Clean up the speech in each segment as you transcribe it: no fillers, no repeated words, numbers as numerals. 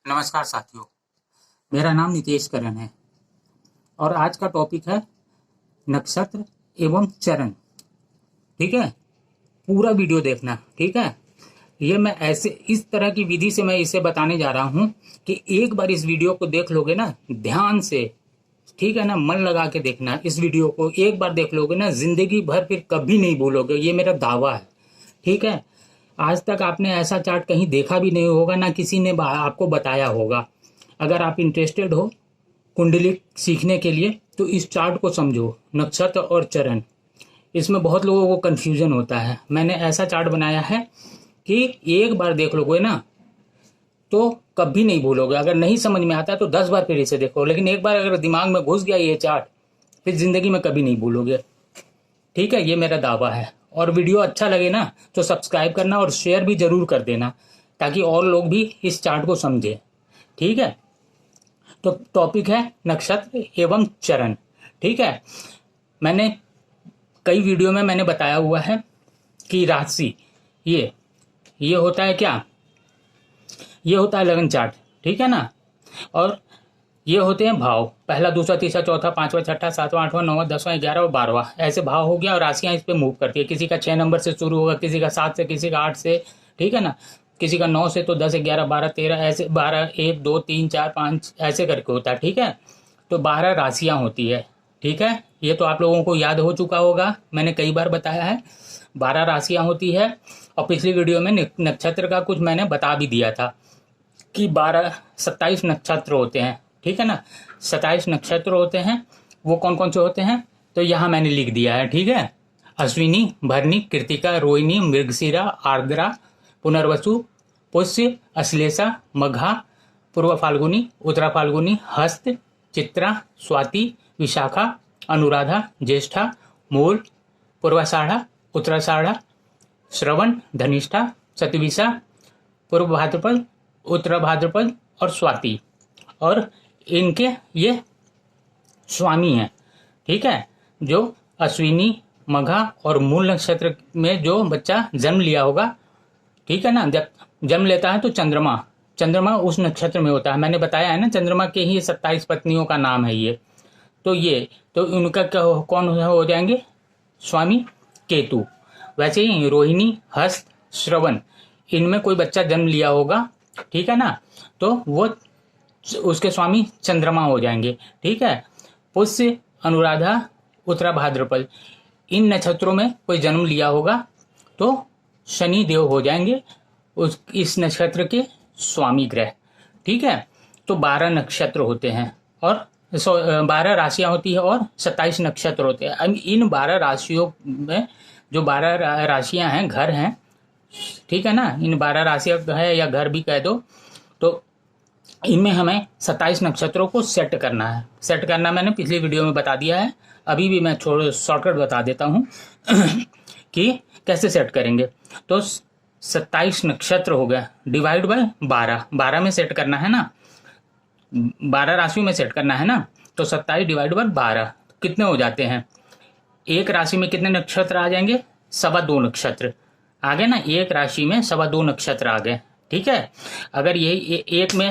नमस्कार साथियों, मेरा नाम नितेश करण है और आज का टॉपिक है नक्षत्र एवं चरण। ठीक है, पूरा वीडियो देखना। ठीक है, ये मैं ऐसे इस तरह की विधि से मैं इसे बताने जा रहा हूं कि एक बार इस वीडियो को देख लोगे ना ध्यान से, ठीक है ना, मन लगा के देखना। इस वीडियो को एक बार देख लोगे ना जिंदगी भर फिर कभी नहीं भूलोगे, ये मेरा दावा है। ठीक है, आज तक आपने ऐसा चार्ट कहीं देखा भी नहीं होगा, ना किसी ने आपको बताया होगा। अगर आप इंटरेस्टेड हो कुंडली सीखने के लिए तो इस चार्ट को समझो, नक्षत्र और चरण। इसमें बहुत लोगों को कंफ्यूजन होता है। मैंने ऐसा चार्ट बनाया है कि एक बार देख लोगे ना तो कभी नहीं भूलोगे। अगर नहीं समझ में आता तो 10 बार फिर इसे देखो, लेकिन एक बार अगर दिमाग में घुस गया ये चार्ट फिर जिंदगी में कभी नहीं भूलोगे। ठीक है, ये मेरा दावा है। और वीडियो अच्छा लगे ना तो सब्सक्राइब करना और शेयर भी जरूर कर देना ताकि और लोग भी इस चार्ट को समझे। ठीक है, तो टॉपिक है नक्षत्र एवं चरण। ठीक है, मैंने कई वीडियो में मैंने बताया हुआ है कि राशि ये होता है क्या, ये होता है लगन चार्ट। ठीक है ना, और ये होते हैं भाव, पहला दूसरा तीसरा चौथा पांचवा छठा सातवां आठवां नौवां 10वां 11वां और 12वां, ऐसे भाव हो गया। और राशियां इस पे मूव करती है। किसी का 6 नंबर से शुरू होगा, किसी का 7 से, किसी का 8 से, ठीक है ना, किसी का 9 से, तो 10 11 12 13 ऐसे 12 1 2 3 4 5 ऐसे करके होता है। ठीक है, तो 12 राशियां होती है। ठीक है, ये तो आप लोगों को याद हो चुका होगा, मैंने कई बार बताया है। 12 राशियां होती है और पिछली वीडियो में नक्षत्र का कुछ मैंने बता भी दिया था कि 27 नक्षत्र होते हैं। ठीक है ना, 27 नक्षत्र होते हैं। वो कौन कौन से होते हैं तो यहाँ मैंने लिख दिया है। ठीक है, अश्विनी, भरणी, कृतिका, रोहिणी, मृगशिरा, आर्द्रा, पुनर्वसु, पुष्य, अश्लेषा, मघा, पूर्व फाल्गुनी, उत्तरा फाल्गुनी, हस्त, चित्रा, स्वाति, विशाखा, अनुराधा, ज्येष्ठा, मूल, पूर्वाषाढ़ा, उत्तराषाढ़ा, श्रवण, धनिष्ठा, शतविशा, पूर्व भाद्रपद, उत्तर भाद्रपद और स्वाति। और इनके ये स्वामी हैं। ठीक है, जो अश्विनी, मघा और मूल नक्षत्र में जो बच्चा जन्म लिया होगा, ठीक है ना, जब जन्म लेता है तो चंद्रमा उस नक्षत्र में होता है। मैंने बताया है ना, चंद्रमा के ही 27 पत्नियों का नाम है ये। तो उनका कौन हो जाएंगे स्वामी? केतु। वैसे ही रोहिणी, हस्त, श्रवण, इनमें कोई बच्चा जन्म लिया होगा, ठीक है ना, तो वो उसके स्वामी चंद्रमा हो जाएंगे। ठीक है, पुष्य, अनुराधा, उत्तरा भाद्रपद, इन नक्षत्रों में कोई जन्म लिया होगा तो शनि देव हो जाएंगे इस नक्षत्र के स्वामी ग्रह। ठीक है, तो 12 नक्षत्र होते हैं और 12 राशियां होती है और 27 नक्षत्र होते हैं। अब इन 12 राशियों में जो 12 राशियां हैं, घर हैं, ठीक है ना, इन 12 राशियां है या घर भी कह दो, तो इनमें हमें 27 नक्षत्रों को सेट करना है। सेट करना मैंने पिछली वीडियो में बता दिया है, अभी भी मैं शॉर्टकट बता देता हूं कि कैसे सेट करेंगे। तो 27 नक्षत्र हो गया, डिवाइड बाय 12 में सेट करना है ना, 12 राशियों में सेट करना है ना, तो 27 डिवाइड बाय 12 कितने हो जाते हैं? एक राशि में कितने नक्षत्र आ जाएंगे? 2.25 नक्षत्र आ गए ना, एक राशि में 2.25 नक्षत्र आ गए। ठीक है, अगर यही एक में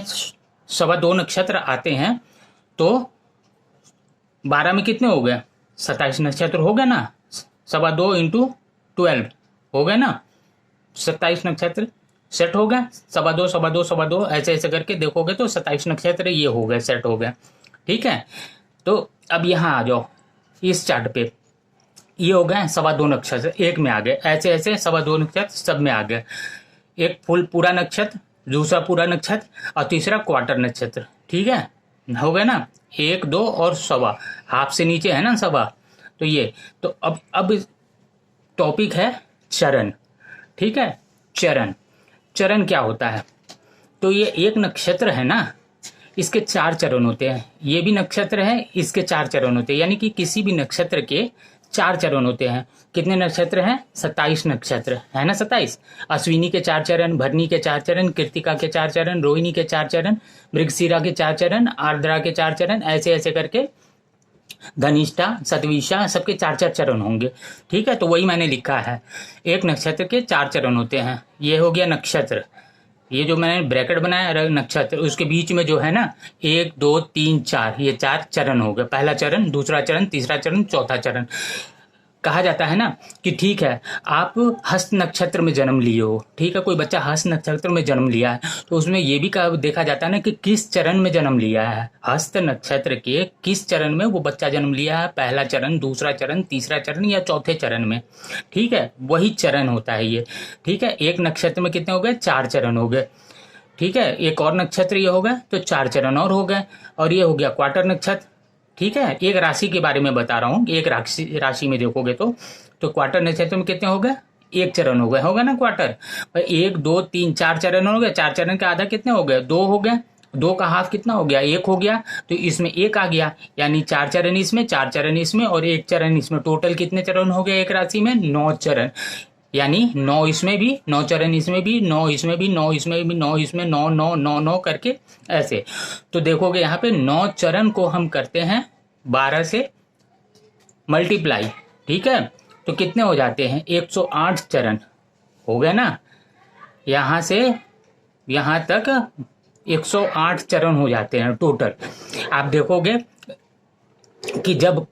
2.25 नक्षत्र आते हैं तो 12 में कितने हो गए? 27 नक्षत्र हो गए ना, 2.25 इंटू 12 हो गए ना, 27 नक्षत्र सेट हो गए। 2.25 ऐसे ऐसे करके देखोगे तो 27 नक्षत्र ये हो गए, सेट हो गए। ठीक है, तो अब यहाँ आ जाओ इस चार्ट पे, ये हो गए 2.25 नक्षत्र एक में आ गए, ऐसे ऐसे 2.25 नक्षत्र सब में आ गए। एक फुल पूरा नक्षत्र, दूसरा पूरा नक्षत्र और तीसरा क्वार्टर नक्षत्र। ठीक है, हो गए ना, 1 2 और 1.25, हाफ से नीचे है ना 1.25, तो ये। तो अब टॉपिक है चरण। ठीक है, चरण क्या होता है? तो ये एक नक्षत्र है ना, इसके 4 चरण होते हैं। ये भी नक्षत्र है, इसके 4 चरण होते हैं, यानी कि किसी भी नक्षत्र के 4 चरण होते हैं। कितने नक्षत्र हैं? 27 नक्षत्र है ना, 27। अश्विनी के 4 चरण, भरणी के 4 चरण, कृतिका के 4 चरण, रोहिणी के 4 चरण, मृगशिरा के 4 चरण, आर्द्रा के 4 चरण, ऐसे ऐसे करके धनिष्ठा, शतविशा, सबके 4 चरण होंगे। ठीक है, तो वही मैंने लिखा है, एक नक्षत्र के 4 चरण होते हैं। ये हो गया नक्षत्र। ये जो मैंने ब्रैकेट बनाया नक्षत्र, उसके बीच में जो है ना 1 2 3 4, ये 4 चरण हो गए। पहला चरण, दूसरा चरण, तीसरा चरण, चौथा चरण। कहा जाता है ना कि ठीक है आप हस्त नक्षत्र में जन्म लिए हो, ठीक है, कोई बच्चा हस्त नक्षत्र में जन्म लिया है तो उसमें ये भी देखा जाता है ना कि किस चरण में जन्म लिया है, हस्त नक्षत्र के किस चरण में वो बच्चा जन्म लिया है, पहला चरण, दूसरा चरण, तीसरा चरण या चौथे चरण में, ठीक है, वही चरण होता है ये। ठीक है, एक नक्षत्र में कितने हो गए, 4 चरण हो गए। ठीक है, एक और नक्षत्र ये हो गया तो 4 चरण और हो गए। और ये हो गया क्वार्टर नक्षत्र। ठीक है, एक राशि के बारे में बता रहा हूँ, एक राशि में देखोगे तो क्वार्टर नक्षत्र में कितने हो गए, 1 चरण हो गए, होगा ना क्वार्टर। 1 2 3 4 चरण हो गए, 4 चरण का आधा कितने हो गए, 2 हो गए, 2 का हाफ कितना हो गया, 1 हो गया, तो इसमें 1 आ गया, यानी 4 चरण इसमें, 4 चरण इसमें और 1 चरण इसमें, टोटल कितने चरण हो गए एक राशि में, 9 चरण। यानी 9 इसमें भी, 9 चरण इसमें भी, 9 इसमें भी, 9 इसमें भी, 9 इसमें, 9 9 9 9 करके ऐसे। तो देखोगे यहाँ पे 9 चरण को हम करते हैं 12 से मल्टीप्लाई। ठीक है, तो कितने हो जाते हैं, 108 चरण हो गए ना। यहां से यहां तक 108 चरण हो जाते हैं टोटल। आप देखोगे कि जब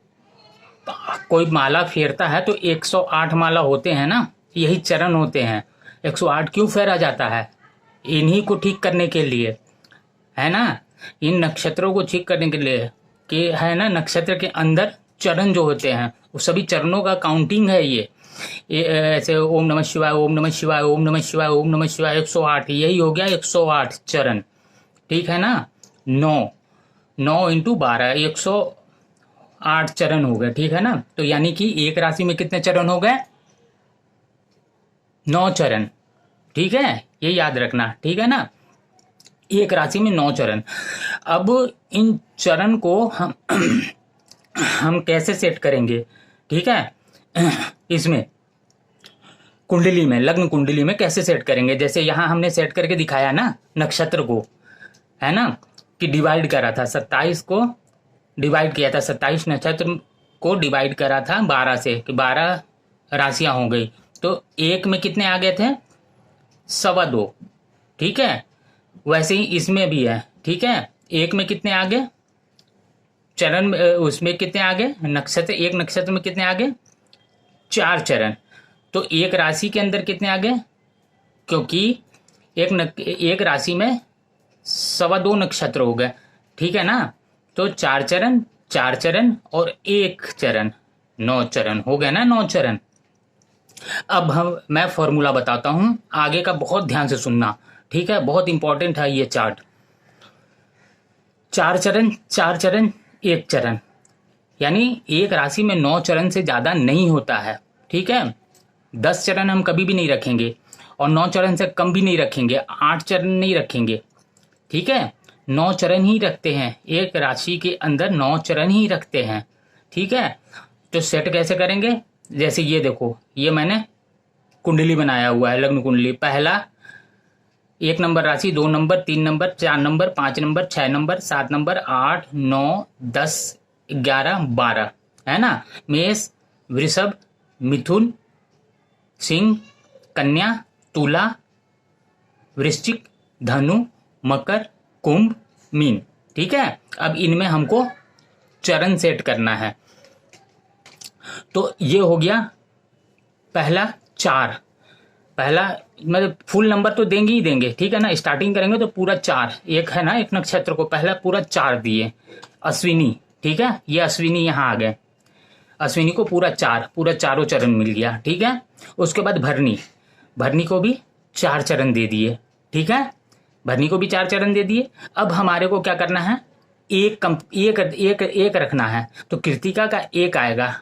कोई माला फेरता है तो 108 माला होते हैं ना, यही चरण होते हैं। 108 क्यों फेरा जाता है, इन्हीं को ठीक करने के लिए, है ना, इन नक्षत्रों को ठीक करने के लिए कि है ना, नक्षत्र के अंदर चरण जो होते हैं वो सभी चरणों का काउंटिंग है ये ऐसे ओम नमः शिवाय, ओम नमः शिवाय, ओम नमः शिवाय, ओम नमः शिवाय, 108, यही हो गया 108 चरण। ठीक है ना, 9 इंटू 12, 108 चरण हो गए। ठीक है ना, तो यानी कि एक राशि में कितने चरण हो गए, 9 चरण। ठीक है, ये याद रखना, ठीक है ना, एक राशि में 9 चरण। अब इन चरण को हम कैसे सेट करेंगे, ठीक है, इसमें कुंडली में, लग्न कुंडली में कैसे सेट करेंगे, जैसे यहां हमने सेट करके दिखाया ना नक्षत्र को, है ना, कि डिवाइड करा था 27 को, डिवाइड किया था 27 नक्षत्र को डिवाइड करा था 12 से, कि 12 राशियां हो गई, तो एक में कितने आ गए थे, 2.25। ठीक है, वैसे ही इसमें भी है। ठीक है, एक में कितने आ गए चरण, उसमें कितने आ गए नक्षत्र, एक नक्षत्र में कितने आ गए, 4 चरण। तो एक राशि के अंदर कितने आ गए, क्योंकि एक राशि में 2.25 नक्षत्र हो गए। ठीक है ना, तो 4 चरण, 4 चरण और 1 चरण, 9 चरण हो गए ना, 9 चरण। अब मैं फॉर्मूला बताता हूं, आगे का बहुत ध्यान से सुनना, ठीक है, बहुत इंपॉर्टेंट है ये चार्ट। 4 चरण, 4 चरण, 1 चरण, यानी एक राशि में 9 चरण से ज्यादा नहीं होता है। ठीक है, 10 चरण हम कभी भी नहीं रखेंगे और 9 चरण से कम भी नहीं रखेंगे, 8 चरण नहीं रखेंगे। ठीक है, 9 चरण ही रखते हैं, एक राशि के अंदर 9 चरण ही रखते हैं। ठीक है, तो सेट कैसे करेंगे, जैसे ये देखो, ये मैंने कुंडली बनाया हुआ है, लग्न कुंडली। पहला 1 नंबर राशि, 2 number, 3 number, 4 number, 5 number, 6 number, 7 number, 8 9 10 11 12, है ना, मेष, वृषभ, मिथुन, सिंह, कन्या, तुला, वृश्चिक, धनु, मकर, कुंभ, मीन। ठीक है, अब इनमें हमको चरण सेट करना है। तो ये हो गया पहला 4, पहला मतलब फुल नंबर तो देंगे ही देंगे, ठीक है ना, स्टार्टिंग करेंगे तो पूरा 4, एक है ना, एक नक्षत्र को पहला पूरा 4 दिए, अश्विनी। ठीक है, ये अश्विनी यहाँ आ गए, अश्विनी को पूरा 4, पूरा चारों चरण मिल गया। ठीक है, उसके बाद भरनी, भरनी को भी 4 चरण दे दिए। ठीक है, भरनी को भी 4 चरण दे दिए। अब हमारे को क्या करना है, एक रखना है, तो कृतिका का 1 आएगा।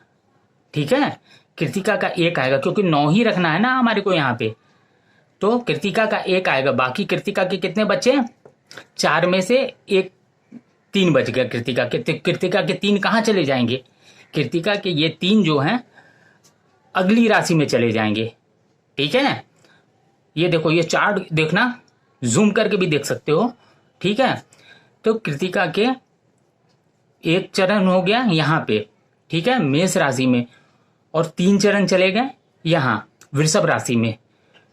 ठीक है, कृतिका का 1 आएगा, क्योंकि 9 ही रखना है ना हमारे को यहाँ पे, तो कृतिका का 1 आएगा। बाकी कृतिका के कितने बचे, 4 में से 3 बच गया कृतिका के। कृतिका के 3 कहाँ चले जाएंगे, कृतिका के ये 3 जो हैं अगली राशि में चले जाएंगे। ठीक है, ये देखो, ये चार्ट देखना, जूम करके भी देख सकते हो। ठीक है, तो कृतिका के 1 चरण हो गया यहाँ पे, ठीक है, मेष राशि में, और 3 चरण चले गए यहाँ वृषभ राशि में।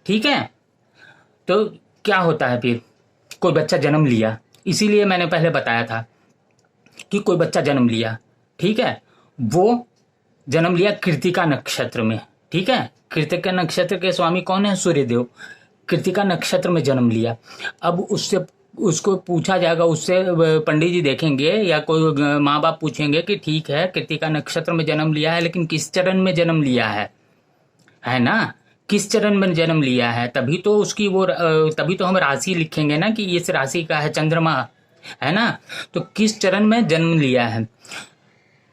ठीक है, तो क्या होता है फिर, कोई बच्चा जन्म लिया, इसीलिए मैंने पहले बताया था कि कोई बच्चा जन्म लिया, ठीक है, वो जन्म लिया कृतिका नक्षत्र में, ठीक है। कृतिका नक्षत्र के स्वामी कौन है? सूर्यदेव। कृतिका नक्षत्र में जन्म लिया। अब उससे उसको पूछा जाएगा, उससे पंडित जी देखेंगे या कोई माँ बाप पूछेंगे कि ठीक है कृतिका नक्षत्र में जन्म लिया है, लेकिन किस चरण में जन्म लिया है ना, किस चरण में जन्म लिया है, तभी तो उसकी वो तभी तो हम राशि लिखेंगे ना कि इस राशि का है चंद्रमा, है ना। तो किस चरण में जन्म लिया है,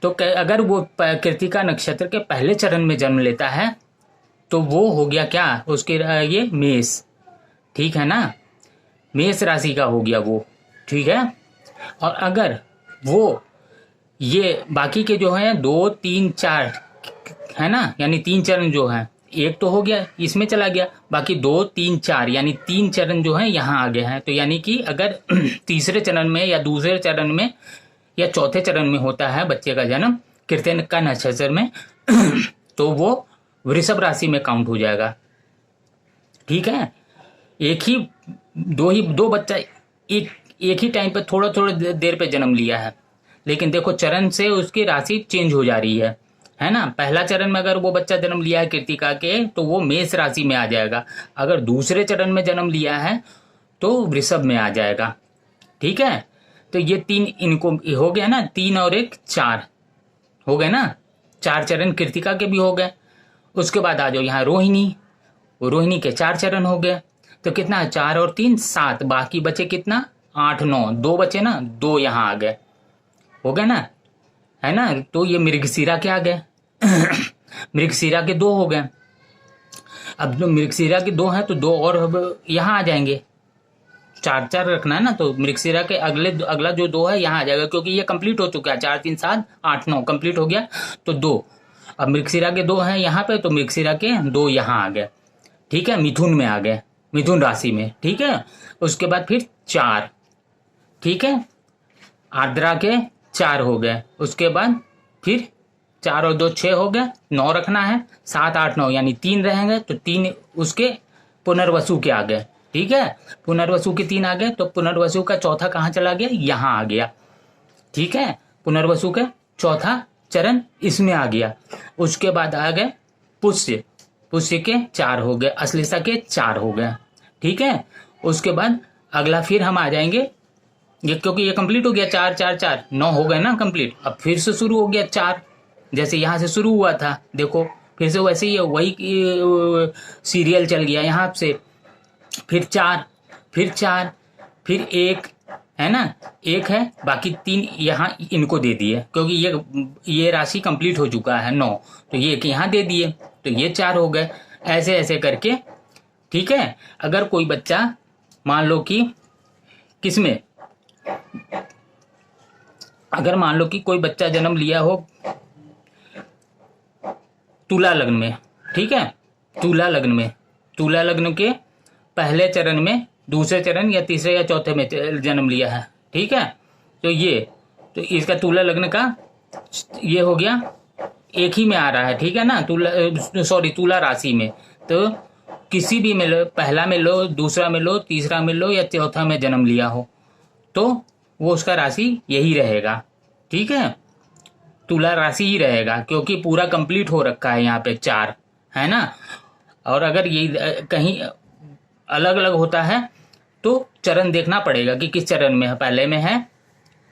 तो अगर वो कृतिका नक्षत्र के पहले चरण में जन्म लेता है तो वो हो गया क्या, उसके ये मेष, ठीक है ना, मेष राशि का हो गया वो, ठीक है। और अगर वो ये बाकी के जो हैं 2 3 4 है ना, यानी 3 चरण जो है, एक तो हो गया इसमें चला गया, बाकी 2 3 4 यानी 3 चरण जो है यहाँ आ गए हैं। तो यानी कि अगर तीसरे चरण में या दूसरे चरण में या चौथे चरण में होता है बच्चे का जन्म कृतिका नक्षत्र में तो वो वृषभ राशि में काउंट हो जाएगा, ठीक है। दो बच्चा एक ही टाइम पे थोड़ा थोड़ा देर पे जन्म लिया है, लेकिन देखो चरण से उसकी राशि चेंज हो जा रही है ना। पहला चरण में अगर वो बच्चा जन्म लिया है कृतिका के तो वो मेष राशि में आ जाएगा, अगर दूसरे चरण में जन्म लिया है तो वृषभ में आ जाएगा, ठीक है। तो ये 3 इनको हो गया ना, 3 और 1 4 हो गए ना, 4 चरण कृतिका के भी हो गए। उसके बाद आ जाओ यहाँ रोहिणी के 4 चरण हो गए, तो कितना है 4 और 3 7, बाकी बचे कितना 8 9, 2 बचे ना, 2 यहाँ आ गए, हो गए ना, है ना। तो ये मृगशिरा के आ गए मृगशिरा के 2 हो गए। अब जो मृगशिरा के 2 हैं तो 2 और यहाँ आ जाएंगे, 4 4 रखना है ना, तो मृगशिरा के अगला जो 2 है यहाँ आ जाएगा, क्योंकि ये कंप्लीट हो चुका है, 4 3 7 8 9 कंप्लीट हो गया, तो 2 अब मृगशिरा के 2 हैं यहाँ पे, तो मृगशिरा के 2 यहाँ आ गए, ठीक है, मिथुन में आ गए, मिथुन राशि में, ठीक है। उसके बाद फिर 4, ठीक है, आर्द्रा के 4 हो गए। उसके बाद फिर 4 और 2 6 हो गए, 9 रखना है, 7 8 9 यानी 3 रहेंगे, तो 3 उसके पुनर्वसु के आ गए, ठीक है, पुनर्वसु के 3 आ गए, तो पुनर्वसु का चौथा कहाँ चला गया, यहाँ आ गया, ठीक है, पुनर्वसु के चौथा चरण इसमें आ गया। उसके बाद आ गए पुष्य के 4 हो गए, अश्लेषा के 4 हो गए, ठीक है। उसके बाद अगला फिर हम आ जाएंगे, ये क्योंकि ये कंप्लीट हो गया, 4 4 4 9 हो गए ना कंप्लीट। अब फिर से शुरू हो गया 4, जैसे यहाँ से शुरू हुआ था, देखो फिर से वैसे ही वही सीरियल चल गया यहाँ से, फिर 4 फिर 1 है ना, 1 है, बाकी 3 यहाँ इनको दे दिए, क्योंकि ये राशि कंप्लीट हो चुका है 9, तो ये यहाँ दे दिए, तो ये 4 हो गए, ऐसे ऐसे करके, ठीक है। अगर कोई बच्चा मान लो कि किसमें, अगर मान लो कि कोई बच्चा जन्म लिया हो तुला लग्न में, ठीक है, तुला लग्न के पहले चरण में, दूसरे चरण या तीसरे या चौथे में जन्म लिया है, ठीक है। तो इसका तुला लग्न का ये हो गया, एक ही में आ रहा है, ठीक है ना, तुला राशि में, तो किसी भी में लो, पहला में लो, दूसरा में लो, तीसरा में लो या चौथा में जन्म लिया हो, तो वो उसका राशि यही रहेगा, ठीक है, तुला राशि ही रहेगा, क्योंकि पूरा कंप्लीट हो रखा है यहाँ पे 4, है ना। और अगर ये कहीं अलग अलग होता है तो चरण देखना पड़ेगा कि किस चरण में है, पहले में है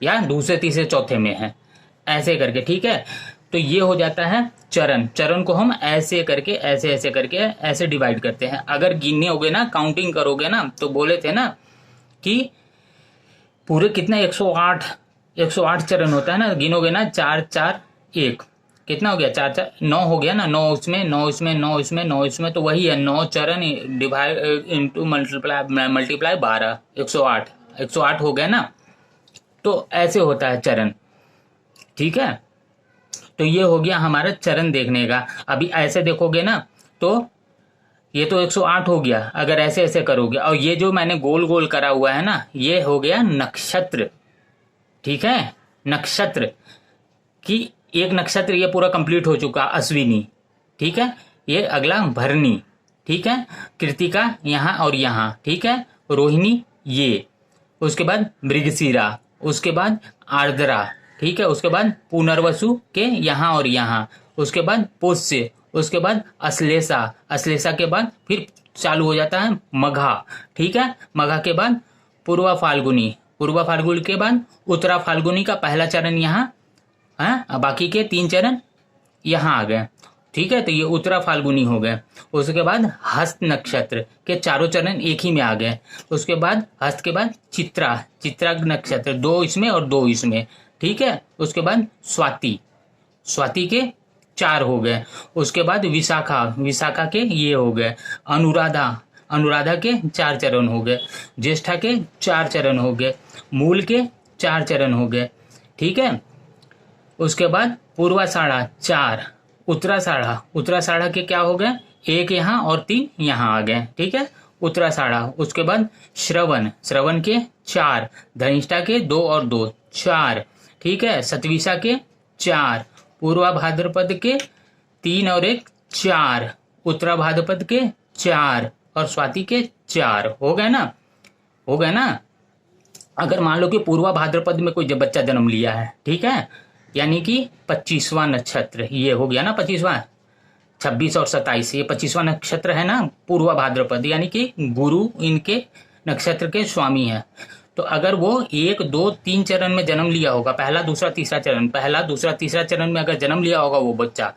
या दूसरे तीसरे चौथे में है, ऐसे करके, ठीक है। तो ये हो जाता है चरण को हम ऐसे करके ऐसे डिवाइड करते हैं। अगर गिनने होगे ना, काउंटिंग करोगे ना, तो बोले थे ना कि पूरे कितने 108 चरण होता है ना, गिनोगे ना 4 4 1 कितना हो गया, 4 4 9 हो गया ना, 9 इसमें, तो वही है 9 चरण डिवाइड इंटू मल्टीप्लाई 12, 108 हो गया ना। तो ऐसे होता है चरण, ठीक है। तो ये हो गया हमारा चरण देखने का। अभी ऐसे देखोगे ना तो ये तो 108 हो गया, अगर ऐसे ऐसे करोगे, और ये जो मैंने गोल गोल करा हुआ है ना, ये हो गया नक्षत्र, ठीक है, नक्षत्र की एक नक्षत्र ये पूरा कंप्लीट हो चुका, अश्विनी, ठीक है। ये अगला भरनी, ठीक है, कृतिका यहाँ और यहाँ, ठीक है, रोहिणी ये, उसके बाद मृगशिरा, उसके बाद आर्द्रा, ठीक है, उसके बाद पुनर्वसु के यहाँ और यहाँ, उसके बाद पुष्य, उसके बाद अश्लेषा, अश्लेषा के बाद फिर चालू हो जाता है मघा, ठीक है, मघा के बाद पूर्वा फाल्गुनी, पूर्वा फाल्गुनी के बाद उत्तरा फाल्गुनी का पहला चरण यहाँ है, बाकी के 3 चरण यहाँ आ गए, ठीक है, तो ये उत्तरा फाल्गुनी हो गए। उसके बाद हस्त नक्षत्र के चारों चरण एक ही में आ गए। उसके बाद हस्त के बाद चित्रा, चित्रा नक्षत्र 2 इसमें और 2 इसमें, ठीक है। उसके बाद स्वाति, स्वाति के 4 हो गए। उसके बाद विशाखा, विशाखा के ये हो गए। अनुराधा, अनुराधा के 4 चरण हो गए। ज्येष्ठा के 4 चरण हो गए। मूल के 4 चरण हो गए, ठीक है। उसके बाद पूर्वाषाढ़ा 4, उत्तराषाढ़ा, उत्तराषाढ़ा के क्या हो गए, 1 यहाँ और 3 यहाँ आ गए, ठीक है, उत्तराषाढ़ा। उसके बाद श्रवण, श्रवण के 4, धनिष्ठा के 2 और 2 4, ठीक है, सतविशा के 4, पूर्वा भाद्रपद के 3 और 1 4, उत्तरा भाद्रपद के 4 और स्वाति के 4 हो गए ना, हो गए ना। अगर मान लो कि पूर्वा भाद्रपद में कोई बच्चा जन्म लिया है, ठीक है, यानी कि 25वां नक्षत्र ये हो गया ना, 25वां, 26 और 27 ये 25वां नक्षत्र है ना पूर्वा भाद्रपद, यानी कि गुरु इनके नक्षत्र के स्वामी है। तो अगर वो 1 2 3 चरण में जन्म लिया होगा, पहला दूसरा तीसरा चरण, पहला दूसरा तीसरा चरण में अगर जन्म लिया होगा वो बच्चा,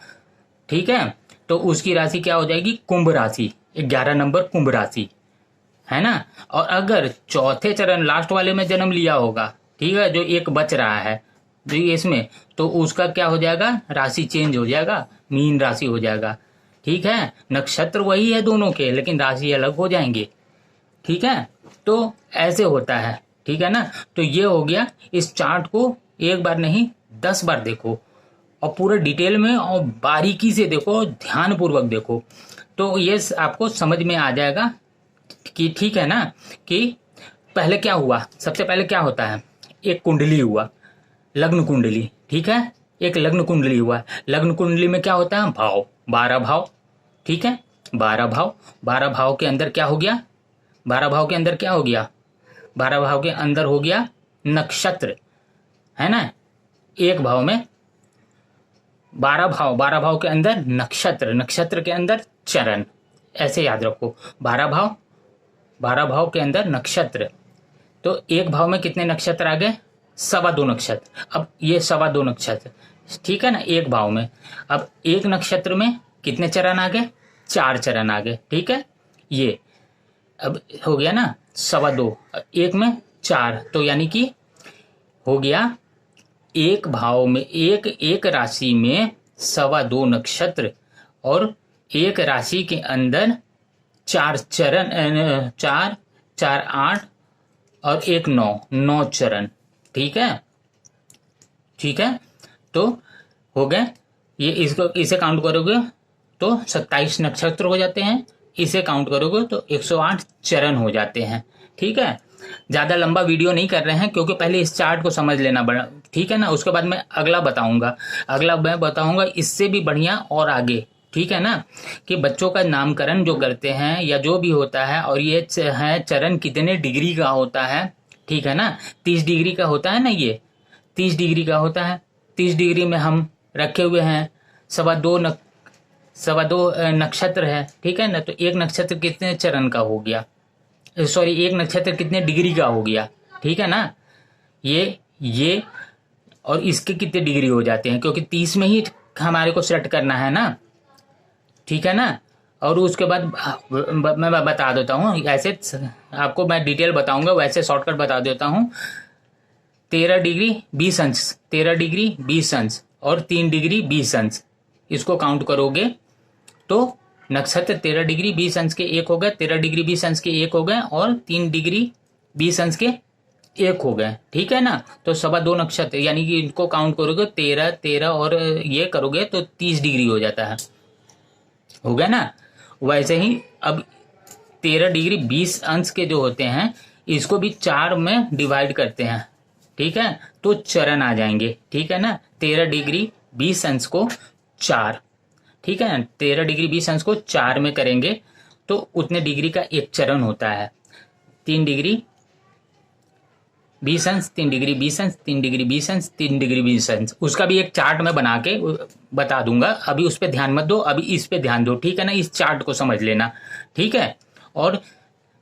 ठीक है, तो उसकी राशि क्या हो जाएगी, कुंभ राशि, 11 नंबर कुंभ राशि है ना। और अगर चौथे चरण लास्ट वाले में जन्म लिया होगा, ठीक है, जो एक बच रहा है जो इसमें, तो उसका क्या हो जाएगा, राशि चेंज हो जाएगा, मीन राशि हो जाएगा, ठीक है। नक्षत्र वही है दोनों के, लेकिन राशि अलग हो जाएंगे, ठीक है। तो ऐसे होता है, ठीक है ना। तो ये हो गया। इस चार्ट को एक बार नहीं 10 बार देखो और पूरे डिटेल में और बारीकी से देखो, ध्यान पूर्वक देखो, तो ये आपको समझ में आ जाएगा कि ठीक है ना, कि पहले क्या हुआ। सबसे पहले क्या होता है, एक कुंडली हुआ, लग्न कुंडली, ठीक है, एक लग्न कुंडली हुआ। लग्न कुंडली में क्या होता है, भाव, 12 भाव, ठीक है, 12 भाव। 12 भाव के अंदर क्या हो गया, 12 भाव के अंदर क्या हो गया, 12 भाव के अंदर हो गया नक्षत्र, है ना। एक भाव में 12 भाव, 12 भाव के अंदर नक्षत्र, नक्षत्र के अंदर चरण, ऐसे याद रखो। 12 भाव, 12 भाव के अंदर नक्षत्र। तो एक भाव में कितने नक्षत्र आ गए, 2.25 नक्षत्र। अब ये 2.25 नक्षत्र, ठीक है ना, एक भाव में। अब एक नक्षत्र में कितने चरण आ गए, 4 चरण आ गए, ठीक है। ये अब हो गया ना 2.25, एक में 4, तो यानी कि हो गया एक भाव में, एक राशि में 2.25 नक्षत्र, और एक राशि के अंदर 4 चरण, 4 4 8 और 1 9 चरण, ठीक है, ठीक है। तो हो गए ये, इसको इसे काउंट करोगे तो 27 नक्षत्र हो जाते हैं, इसे काउंट करोगे तो 108 चरण हो जाते हैं, ठीक है। ज्यादा लंबा वीडियो नहीं कर रहे हैं, क्योंकि पहले इस चार्ट को समझ लेना बड़ा, ठीक है ना। उसके बाद मैं अगला बताऊंगा इससे भी बढ़िया और आगे, ठीक है ना, कि बच्चों का नामकरण जो करते हैं या जो भी होता है, और ये है चरण कितने डिग्री का होता है, ठीक है ना। 30 डिग्री का होता है ना, ये 30 डिग्री का होता है। 30 डिग्री में हम रखे हुए हैं 2.25 नक्षत्र है, ठीक है ना। तो एक नक्षत्र कितने चरण का हो गया, सॉरी, एक नक्षत्र कितने डिग्री का हो गया, ठीक है ना। ये और इसके कितने डिग्री हो जाते हैं, क्योंकि 30 में ही हमारे को सेट करना है ना, ठीक है ना। और उसके बाद मैं बता देता हूँ, ऐसे आपको मैं डिटेल बताऊंगा, वैसे शॉर्टकट बता देता हूँ। 13 डिग्री 20 अंश, 13 डिग्री 20 अंश और 3 डिग्री 20 अंश, इसको काउंट करोगे तो नक्षत्र 13 डिग्री 20 अंश के एक हो गए, 13 डिग्री 20 अंश के एक हो गए, और 3 डिग्री 20 अंश के एक हो गए, ठीक है ना। तो 2.25 नक्षत्र, यानी कि इनको काउंट करोगे 13 13 और ये करोगे तो 30 डिग्री हो जाता है, हो गया ना। वैसे ही अब 13 डिग्री 20 अंश के जो होते हैं, इसको भी 4 में डिवाइड करते हैं, ठीक है, तो चरण आ जाएंगे, ठीक है ना। 13 डिग्री 20 अंश को 4, ठीक है ना, 13 डिग्री 20 अंश को 4 में करेंगे तो उतने डिग्री का एक चरण होता है। 3 डिग्री 20 अंश, 3 डिग्री 20 अंश, 3 डिग्री 20 अंश, 3 डिग्री 20 अंश। उसका भी एक चार्ट मैं बना के बता दूंगा, अभी उस पर ध्यान मत दो, अभी इस पे ध्यान दो, ठीक है ना। इस चार्ट को समझ लेना, ठीक है। और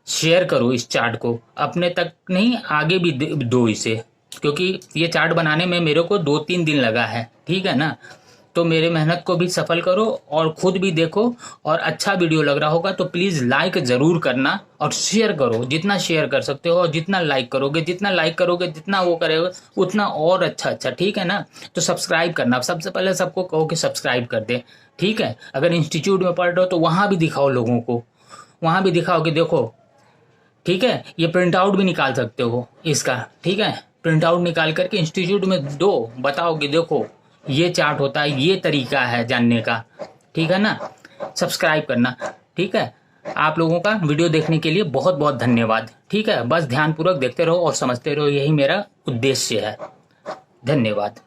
शेयर करो इस चार्ट को, अपने तक नहीं आगे भी दो इसे, क्योंकि ये चार्ट बनाने में मेरे को 2-3 दिन लगा है, ठीक है ना। तो मेरे मेहनत को भी सफल करो और खुद भी देखो, और अच्छा वीडियो लग रहा होगा तो प्लीज लाइक जरूर करना और शेयर करो, जितना शेयर कर सकते हो, और जितना लाइक करोगे जितना वो करेगा उतना और अच्छा, ठीक है ना। तो सब्सक्राइब करना, सबसे पहले सबको कहो कि सब्सक्राइब कर दे, ठीक है। अगर इंस्टीट्यूट में पढ़ रहे हो तो वहां भी दिखाओ लोगों को, वहां भी दिखाओ कि देखो, ठीक है। ये प्रिंट आउट भी निकाल सकते हो इसका, ठीक है। प्रिंट आउट निकाल करके इंस्टीट्यूट में दो, बताओ कि देखो ये चार्ट होता है, ये तरीका है जानने का, ठीक है ना। सब्सक्राइब करना, ठीक है। आप लोगों का वीडियो देखने के लिए बहुत बहुत धन्यवाद, ठीक है। बस ध्यानपूर्वक देखते रहो और समझते रहो, यही मेरा उद्देश्य है। धन्यवाद।